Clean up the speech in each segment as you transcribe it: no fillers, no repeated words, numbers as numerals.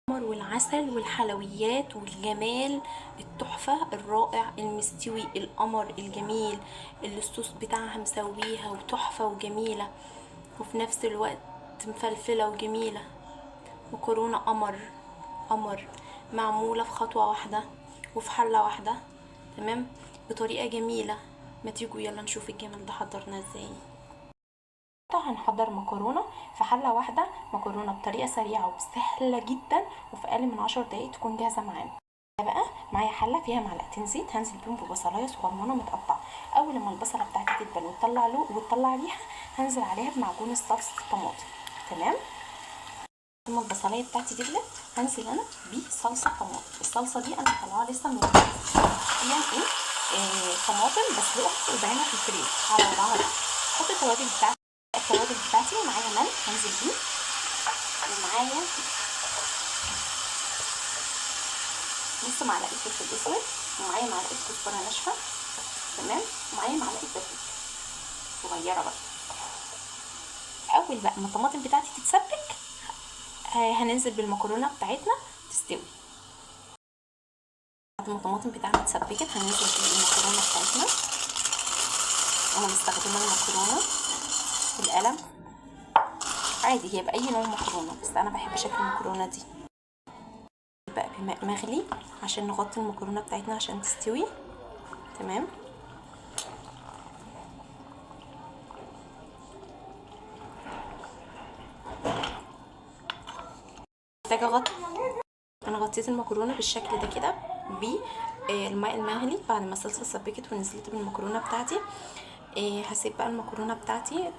والعسل والحلويات والجمال التحفة الرائع المستوي القمر الجميل اللي الصوص بتاعها مسويها وتحفة وجميلة، وفي نفس الوقت مفلفلة وجميلة. مكرونة قمر معمولة في خطوة واحدة وفي حلة واحدة، تمام، بطريقة جميلة. ما تيجوا يلا نشوف الجمال ده حضرنا ازاي. هنحضر مكرونه في حله واحده، مكرونه بطريقه سريعه وسهله جدا وفي اقل من 10 دقايق تكون جاهزه معانا. بقى معايا حله فيها معلقتين زيت، هنزل بيهم ببصلايه صغننه متقطعه. اول ما البصله بتاعتي تدبل وتطلع ريحه هنزل عليها بمعجون الصلصه الطماطم، تمام. لما البصلايه بتاعتي دبلت هنزل انا بصلصه طماطم. الصلصه دي انا مطلعاها لسه من يعني طماطم بسلقها وبعينها في الفريز على وضعها. احط التوابل بتاعتي ومعايا ملح هنزل بيه، ومعايا نص معلقه فلفل اسود، ومعايا معلقه كزبره ناشفه، تمام، ومعايا معلقه بابريكا صغيره بقى. اول بقى ما الطماطم بتاعتي تتسبك هننزل بالمكرونه بتاعتنا تستوي. بعد ما الطماطم بتاعتنا اتسبكت هننزل بالمكرونه بتاعتنا. انا مستخدمه المكرونه بالقلم عادي، هي باي نوع مكرونه، بس انا بحب شكل المكرونه دي. بقى بماء مغلي عشان نغطي المكرونه بتاعتنا عشان تستوي، تمام. محتاجه اغطي. انا غطيت المكرونه بالشكل ده كده بالماء المغلي بعد ما الصلصه اتسبكت ونزلت بالمكرونه بتاعتي. هسيب بقى المكرونه بتاعتي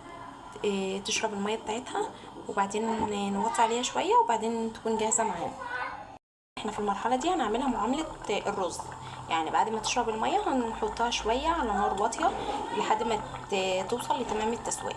تشرب الميه بتاعتها، وبعدين نغطي عليها شويه وبعدين تكون جاهزه معانا. احنا في المرحله دي هنعملها معامله الرز، يعني بعد ما تشرب الميه هنحطها شويه على نار واطيه لحد ما توصل لتمام التسويه.